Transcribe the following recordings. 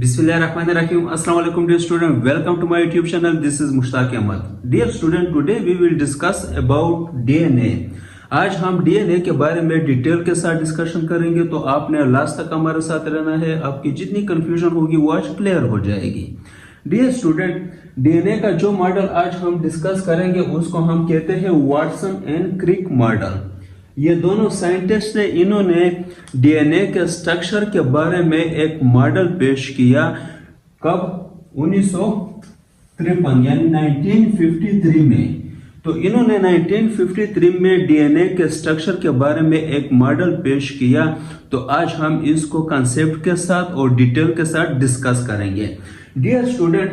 Bismillahirrahmanirrahim. Assalamu alaikum dear student. Welcome to my YouTube channel. This is Mushtaq Ahmad. Dear student, today we will discuss about DNA. आज हम DNA के बारे में detail के साथ discussion करेंगे, तो आपने लास्ट तक हमारे साथ रहना है। आपकी जितनी कंफ्यूजन होगी वो आज क्लियर हो जाएगी। डियर स्टूडेंट, DNA का जो मॉडल आज हम डिस्कस करेंगे उसको हम कहते हैं वाटसन एंड क्रिक मॉडल। ये दोनों साइंटिस्ट ने इन्होंने डीएनए के स्ट्रक्चर के बारे में एक मॉडल पेश किया। कब? 1953 यानी 1953 में। तो इन्होंने 1953 में डीएनए के स्ट्रक्चर के बारे में एक मॉडल पेश किया। तो आज हम इसको कंसेप्ट के साथ और डिटेल के साथ डिस्कस करेंगे। Dear student,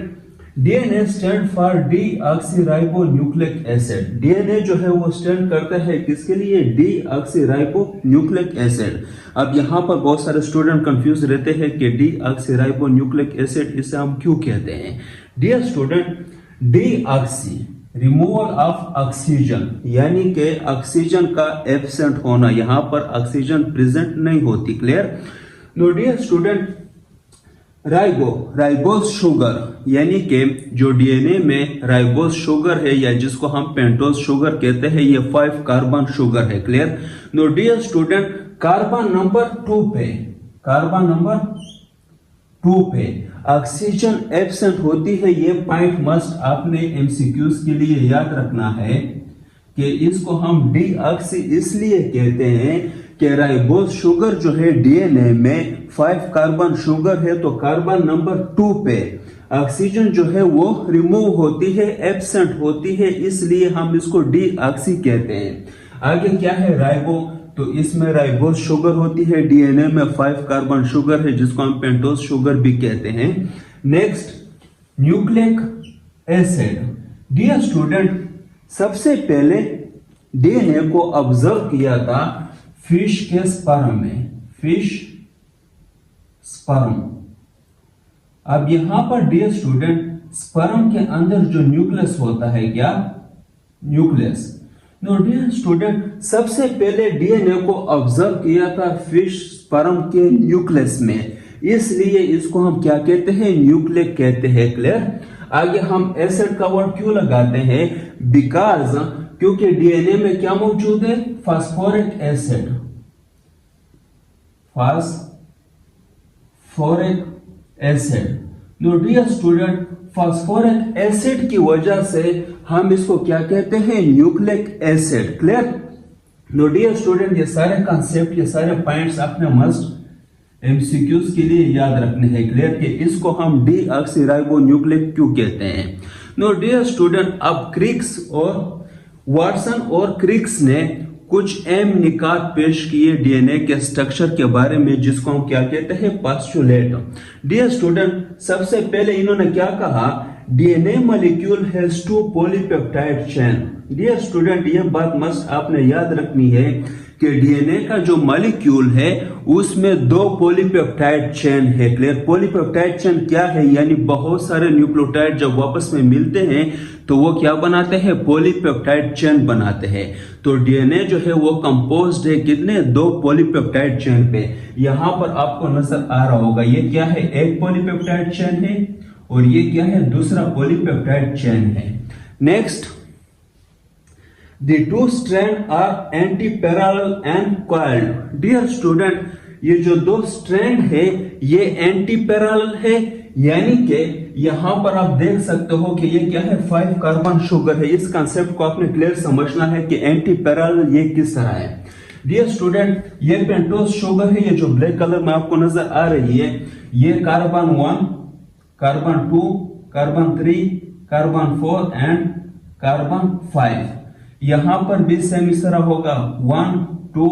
DNA stand for deoxyribonucleic acid. DNA जो है वो स्टैंड करता है किसके लिए? Deoxyribonucleic acid. अब यहाँ पर बहुत सारे स्टूडेंट कंफ्यूज रहते हैं कि डीऑक्सीराइबोन्यूक्लिक एसिड इसे हम क्यों कहते हैं। Dear student, deoxy removal of oxygen, यानी कि ऑक्सीजन का एब्सेंट होना, यहाँ पर ऑक्सीजन प्रेजेंट नहीं होती। Clear? No dear student, ribose sugar, यानी कि जो डीएनए में राइबोज शुगर है या जिसको हम पेंटोज शुगर कहते हैं, ये 5 कार्बन शुगर है। Clear? No dear student, carbon number 2 पे ऑक्सीजन एब्सेंट होती है। ये पॉइंट मस्ट आपने एमसीक्यूज के लिए याद रखना है कि इसको हम डीऑक्सी इसलिए कहते हैं कि राइबोज शुगर जो है डीएनए में 5 कार्बन शुगर है, तो कार्बन नंबर 2 पे ऑक्सीजन जो है वो रिमूव होती है, एब्सेंट होती है, इसलिए हम इसको डीऑक्सी कहते हैं। आगे क्या है? राइबो, तो इसमें राइबोज शुगर होती है, डीएनए में 5 कार्बन शुगर है जिसको हम पेंटोज शुगर भी कहते हैं। Next, nucleic acid. Dear student, सबसे पहले डीएनए को ऑब्जर्व किया था फिश के स्पर्म में, फिश स्पर्म। अब यहां पर डियर स्टूडेंट, स्पर्म के अंदर जो न्यूक्लियस होता है, क्या? न्यूक्लियस। नो डियर स्टूडेंट, सबसे पहले डीएनए को ऑब्जर्व किया था फिश स्पर्म के न्यूक्लियस में, इसलिए इसको हम क्या कहते हैं? न्यूक्लिक कहते हैं। क्लियर? आगे हम एसिड का वर्ड क्यों लगाते हैं? बिकॉज क्योंकि डीएनए में क्या मौजूद है? Phosphoric acid, phosphoric acid. No dear student, phosphoric acid की वजह से हम इसको क्या कहते हैं? Nucleic acid. Clear? No dear student, ये सारे कॉन्सेप्ट, ये सारे पॉइंट्स आपने मस्ट एमसीक्यूज के लिए याद रखने हैं। क्लियर? कि इसको हम डीऑक्सीराइबोन्यूक्लिक क्यों कहते हैं। नो डियर स्टूडेंट, अब क्रिक्स और वाटसन और क्रिक्स ने कुछ अहम निकात पेश किए डीएनए के स्ट्रक्चर के बारे में, जिसको हम क्या कहते हैं? पोस्टुलेट। डियर स्टूडेंट, सबसे पहले इन्होंने क्या कहा? DNA molecule has 2 polypeptide chain. Dear student, ये बात मस्ट आपने याद रखनी है कि डीएनए का जो मॉलिक्यूल है उसमें 2 पॉलीपेप्टाइड चेन है। क्लियर? पॉलीपेप्टाइड चेन क्या है? यानी बहुत सारे न्यूक्लियोटाइड जब आपस में मिलते हैं तो वो क्या बनाते हैं? पॉलीपेप्टाइड चेन बनाते हैं। तो डीएनए जो है वो कंपोज्ड है कितने? 2 पॉलीपेप्टाइड चेन पे। यहां पर आपको नजर आ रहा होगा, ये क्या है? एक पॉलीपेप्टाइड चेन है और ये क्या है? दूसरा पॉलीपेप्टाइड चेन है। Next, The 2 strands are anti-parallel and coiled. Dear student, ये जो 2 स्ट्रैंड है ये एंटी पैरेलल है, यानी कि यहां पर आप देख सकते हो कि ये क्या है? 5 कार्बन शुगर है। इस कंसेप्ट को आपने क्लियर समझना है कि एंटी पैरेलल ये किस तरह है। डियर स्टूडेंट, ये पेंटोज शुगर है, ये जो ब्लैक कलर में आपको नजर आ रही है, ये carbon 1, carbon 2, carbon 3, carbon 4 and carbon 5। यहां पर भी सेम इस तरह होगा, 1, 2,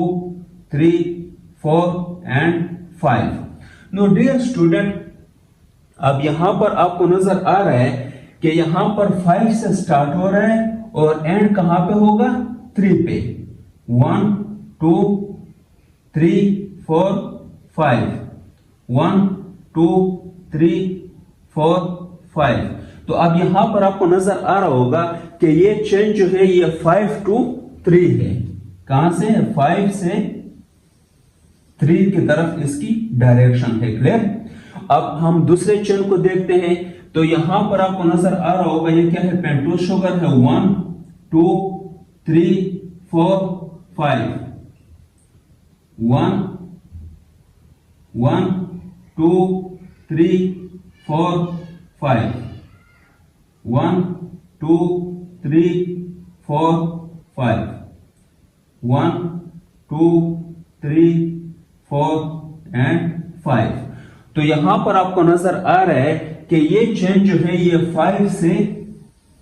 3, 4 एंड 5। नो डियर स्टूडेंट, अब यहां पर आपको नजर आ रहा है कि यहां पर 5 से स्टार्ट हो रहा है और एंड कहां पे होगा? 3 पे। 1, 2, 3, 4, 5। 1, 2, 3, 4, 5। तो अब यहां पर आपको नजर आ रहा होगा कि ये चेन जो है ये 5 to 3 है। कहां से? 5 से 3 की तरफ इसकी डायरेक्शन है। क्लियर? अब हम दूसरे चेन को देखते हैं, तो यहां पर आपको नजर आ रहा होगा ये क्या है, पेंटोज शुगर है। 1 2 3 4 5, 1 1 2 3 4 5, 1 2 3 4 5, 1 2 3 4 एंड 5। तो यहां पर आपको नजर आ रहा है कि ये चेन जो है ये 5 से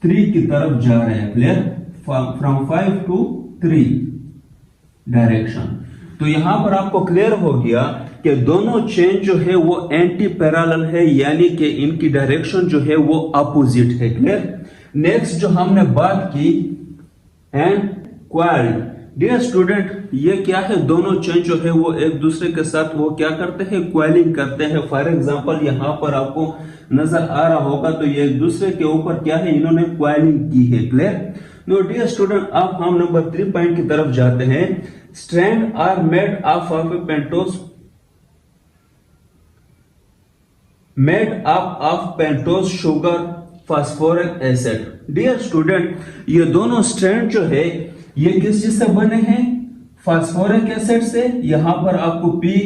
3 की तरफ जा रहा है। क्लियर? From 5 to 3 direction. तो यहां पर आपको क्लियर हो गया कि दोनों चेन जो है वो एंटी पैरेलल है, यानी कि इनकी डायरेक्शन जो है वो अपोजिट है। क्लियर? नेक्स्ट जो हमने बात की एंड क्वाइल्ड। डियर स्टूडेंट, ये क्या है, दोनों चेन जो है वो एक दूसरे के साथ वो क्या करते हैं, क्वाइलिंग करते हैं। फॉर एग्जांपल यहां पर आपको नजर आ रहा होगा, तो ये एक दूसरे के ऊपर क्या है, इन्होंने क्वाइलिंग की है। क्लियर? नो डियर स्टूडेंट, अब हम नंबर 3 पॉइंट की तरफ जाते हैं। Strand are made up of a pentose sugar phosphoric acid. Dear student, ये दोनों स्ट्रैंड जो है ये किस चीज से बने हैं, फास्फोरिक एसिड से। यहां पर आपको पी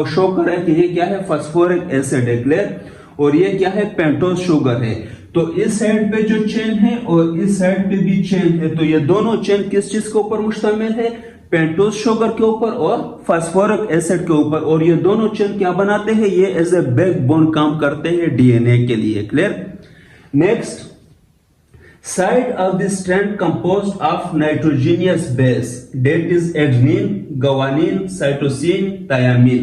शो कर रहा है कि ये क्या है, फास्फोरिक एसिड है। क्लियर? और ये क्या है, पेंटोज शुगर है। तो इस साइड पे जो चेन है और इस साइड पे भी चेन है, तो ये दोनों चेन किस चीज के ऊपर मुश्तमिल है, पेंटोज शुगर के ऊपर और फास्फोरिक एसिड के ऊपर। और ये दोनों चेन क्या बनाते हैं, ये एज ए बैकबोन काम करते हैं डीएनए के लिए। Clear? Next, side of the strand composed of nitrogenous base, that is adenine, guanine, cytosine, thymine.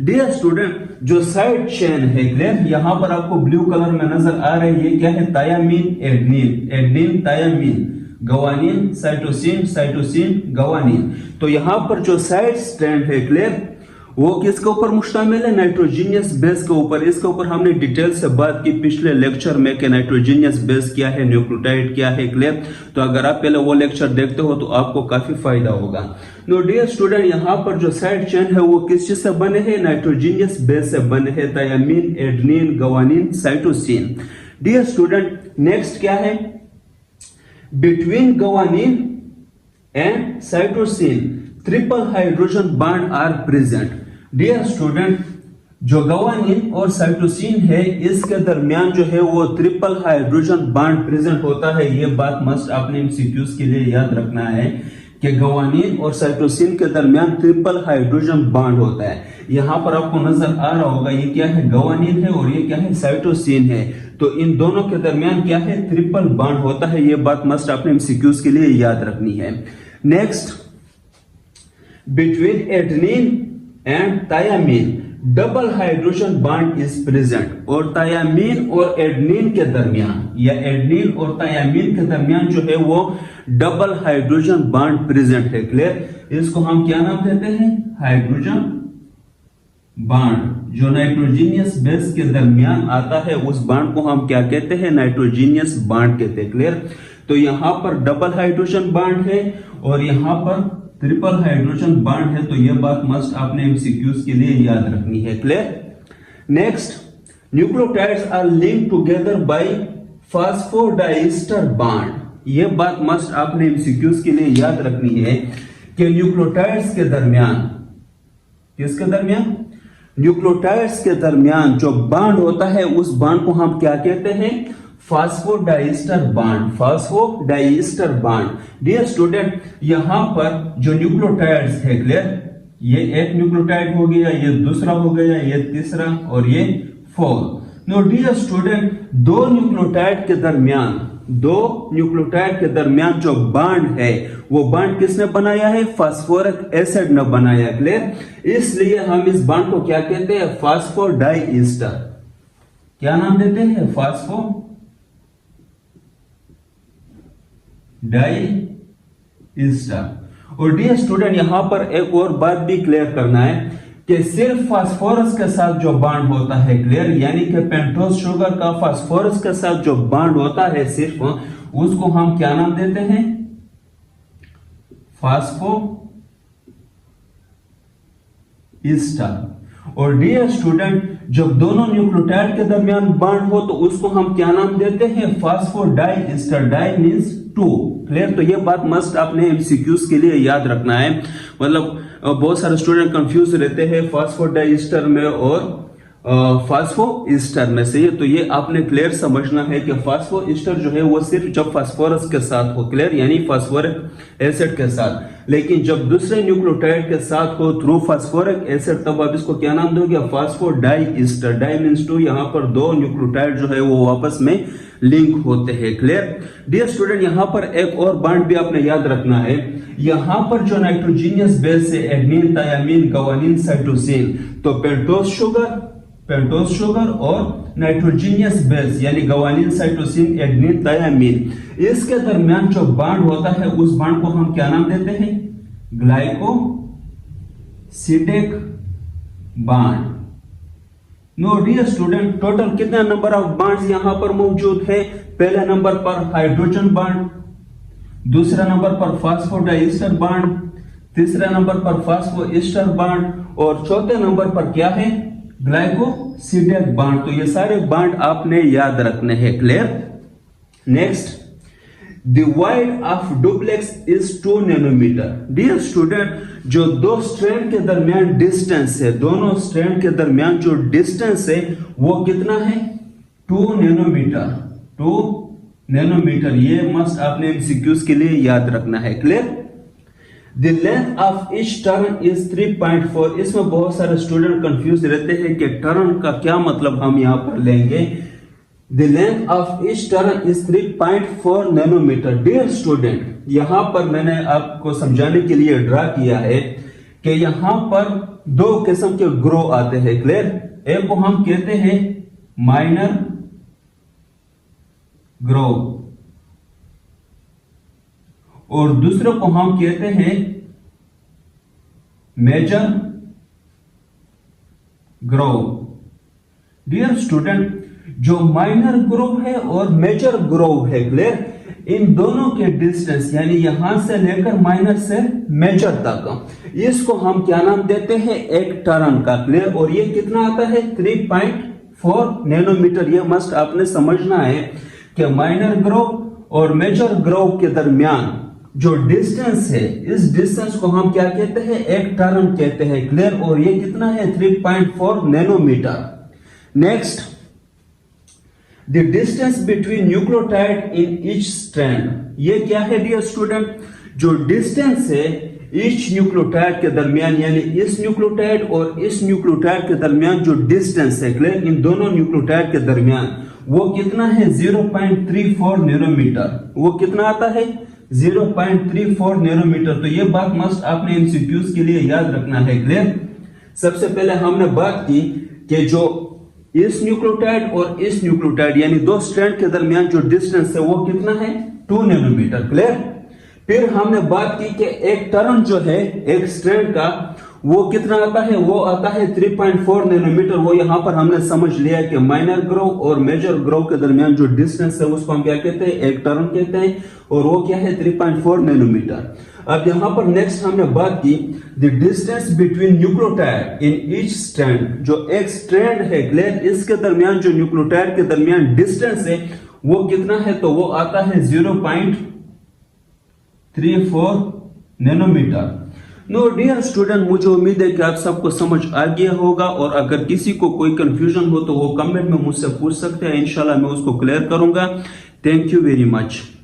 Dear student, जो साइड चेन है, क्लियर, यहां पर आपको ब्लू कलर में नजर आ रहा है, ये क्या है, thiamine, adenine, adenine, thiamine, guanine, cytosine, cytosine, guanine. तो यहां पर जो साइड स्ट्रैंड है, क्लियर, वो किसके ऊपर मुश्तमिल है, नाइट्रोजीनियस बेस के ऊपर। इसके ऊपर हमने डिटेल से बात की पिछले लेक्चर में कि नाइट्रोजीनियस बेस क्या है, न्यूक्लियोटाइड क्या है। क्लियर? तो अगर आप पहले वो लेक्चर देखते हो तो आपको काफी फायदा होगा। नो डियर स्टूडेंट, यहां पर जो साइड चेन है वो किस चीज से बने हैं, नाइट्रोजीनियस बेस से बने हैं, thymine, adenine, guanine, cytosine. Dear student, next क्या है, between guanine and cytosine triple hydrogen bond are present. Dear student, जो गवानीन और साइटोसिन है इसके दरमियान जो है वो ट्रिपल हाइड्रोजन बॉन्ड प्रेजेंट होता है। ये बात मस्ट आपने एमसीक्यूज के लिए याद रखना है कि गवानीन और साइटोसिन के दरमियान ट्रिपल हाइड्रोजन बॉन्ड होता है। यहां पर आपको नजर आ रहा होगा ये क्या है, गवानीन है और ये क्या है, साइटोसिन है। तो इन दोनों के दरमियान क्या है, ट्रिपल बॉन्ड होता है। ये बात मस्ट आपने एमसीक्यूज के लिए याद रखनी है। Next, between adenine and thymine double hydrogen bond is present. और थायामीन और एडेनिन के दरमियान, या एडेनिन और थायामीन के दरमियान जो है वो डबल हाइड्रोजन बॉन्ड प्रेजेंट है। क्लियर? इसको हम क्या नाम देते हैं, हाइड्रोजन बॉन्ड। जो नाइट्रोजीनियस बेस के दरमियान आता है उस बॉन्ड को हम क्या कहते हैं, नाइट्रोजीनियस बॉन्ड कहते हैं। क्लियर? तो यहां पर डबल हाइड्रोजन बॉन्ड है और यहां पर ट्रिपल हाइड्रोजन बॉन्ड है। तो यह बात मस्ट आपने एमसीक्यूज के लिए याद रखनी है। Clear? Next, nucleotides are linked together by phosphodiester bond. यह बात मस्ट आपने एमसीक्यूज के लिए याद रखनी है कि न्यूक्लियोटाइड्स के दरमियान, किसके दरमियान, न्यूक्लियोटाइड्स के दरमियान जो बॉन्ड होता है उस बॉन्ड को हम क्या कहते हैं, phosphodiester bond, phosphodiester bond. Dear student, यहां पर जो न्यूक्लियोटाइड्स है, क्लियर, ये एक न्यूक्लियोटाइड हो गया, ये दूसरा हो गया, ये तीसरा और ये फोर्थ। नो डियर स्टूडेंट, दो न्यूक्लियोटाइड के दरमियान जो बॉन्ड है वो बॉन्ड किसने बनाया है, फास्फोरिक एसिड ने बनाया। क्लियर? इसलिए हम इस बॉन्ड को क्या कहते हैं, फास्फोडाइस्टर। क्या नाम देते हैं, फास्फोडाइस्टर। और डियर स्टूडेंट, यहां पर एक और बात भी क्लियर करना है कि सिर्फ फास्फोरस के साथ जो बॉन्ड होता है, क्लियर, यानी कि पेंटोज शुगर का फास्फोरस के साथ जो बॉन्ड होता है सिर्फ, उसको हम क्या नाम देते हैं, फास्फोईस्टर। और डियर स्टूडेंट, जब दोनों न्यूक्लियोटाइड के दरमियान बॉन्ड हो तो उसको हम क्या नाम देते हैं, phosphodiester. Di means two. Clear? तो ये बात मस्ट आपने एमसीक्यूज के लिए याद रखना है। मतलब बहुत सारे स्टूडेंट कंफ्यूज रहते हैं फास्फोडाइएस्टर में और फास्फोईस्टर में से। तो ये आपने क्लियर समझना है कि फास्फोईस्टर जो है वो सिर्फ जब फास्फोरस के साथ हो, क्लियर, यानी फास्फोरिक एसिड के साथ। लेकिन जब दूसरे न्यूक्लियोटाइड के साथ हो थ्रू फास्फोरिक एसिड, तब आप इसको क्या नाम दोगे, फास्फोडाइएस्टर। Di means to. यहाँ पर दो न्यूक्लियोटाइड जो है वो आपस में लिंक होते हैं। क्लियर? डियर स्टूडेंट, यहाँ पर एक और बॉन्ड भी आपने याद रखना है। यहाँ पर जो नाइट्रोजीनियस बेस है, एडेनिन, थायामीन, गुआनिन, साइटोसिन, तो पेंटोस शुगर और नाइट्रोजीनियस बेस यानी गुआनिन, साइटोसिन, एडेनिन, थायामीन, इसके दरमियान जो बॉन्ड होता है उस बॉन्ड को हम क्या नाम देते हैं, glycosidic bond. No dear student, total कितने नंबर ऑफ बॉन्ड्स यहां पर मौजूद है? पहले नंबर पर हाइड्रोजन बॉन्ड, दूसरे नंबर पर फास्फोडाइएस्टर बॉन्ड, तीसरे नंबर पर फास्फोईस्टर बॉन्ड और चौथे नंबर पर क्या है, ग्लाइकोसिडिक बॉन्ड। तो ये सारे बॉन्ड आपने याद रखने हैं। Clear? Next, the wide of duplex is 2 nanometre. Dear student, जो दो स्ट्रैंड के दरमियान डिस्टेंस है, दोनों स्ट्रैंड के दरमियान जो डिस्टेंस है वो कितना है, 2 नैनोमीटर। 2 नैनोमीटर, ये मस्ट आपने एमसीक्यूज के लिए याद रखना है। Clear? The length of each turn is 3.4। इसमें बहुत सारे स्टूडेंट कंफ्यूज रहते हैं कि टर्न का क्या मतलब हम यहाँ पर लेंगे। The length of each turn is 3.4 nanometre. Dear student, यहाँ पर मैंने आपको समझाने के लिए ड्रा किया है कि यहाँ पर दो किस्म के ग्रो आते हैं। क्लियर? एक को हम कहते हैं माइनर ग्रो और दूसरे को हम कहते हैं मेजर ग्रो। डियर स्टूडेंट, जो माइनर ग्रो है और मेजर ग्रो है, क्लियर, इन दोनों के डिस्टेंस यानी यहां से लेकर माइनर से मेजर तक, इसको हम क्या नाम देते हैं, एक टर्न का। क्लियर? और ये कितना आता है, 3.4 नैनोमीटर। ये मस्ट आपने समझना है कि माइनर ग्रो और मेजर ग्रो के दरमियान जो डिस्टेंस है, इस डिस्टेंस को हम क्या कहते हैं, एक टर्न कहते हैं। क्लियर? और ये कितना है, 3.4 nanometre. Next, the distance between nucleotide in each strand. ये क्या है डियर स्टूडेंट, जो डिस्टेंस है ईच न्यूक्लियोटाइड के दरमियान, यानी इस न्यूक्लियोटाइड और इस न्यूक्लियोटाइड के दरमियान जो डिस्टेंस है, क्लियर, इन दोनों न्यूक्लियोटाइड के दरमियान वो कितना है, 0.34 नैनोमीटर। वो कितना आता है, 0.34 नैनोमीटर। तो ये बात मस्ट आपने एमसीक्यूज के लिए याद रखना है। क्लियर? सबसे पहले हमने बात की कि जो इस न्यूक्लियोटाइड और इस न्यूक्लियोटाइड यानी दो स्ट्रैंड के दरमियान जो डिस्टेंस है वो कितना है, 2 नैनोमीटर। क्लियर? फिर हमने बात की कि एक टर्न जो है एक स्ट्रैंड का वो कितना आता है, वो आता है 3.4 नैनोमीटर। वो यहां पर हमने समझ लिया कि माइनर ग्रो और मेजर ग्रो के दरमियान जो डिस्टेंस है उसको हम क्या कहते हैं, एक टर्न कहते हैं, और वो क्या है, 3.4 नैनोमीटर। अब यहां पर नेक्स्ट हमने बात की the distance between nucleotide in each strand. जो एक स्ट्रैंड है, क्लियर, इसके दरमियान जो न्यूक्लियोटाइड के दरमियान डिस्टेंस है वो कितना है, तो वो आता है 0.34 नैनोमीटर। नो डियर स्टूडेंट, मुझे उम्मीद है कि आप सबको समझ आ गया होगा, और अगर किसी को कोई कंफ्यूजन हो तो वो कमेंट में मुझसे पूछ सकते हैं, इंशाल्लाह मैं उसको क्लियर करूंगा। Thank you very much.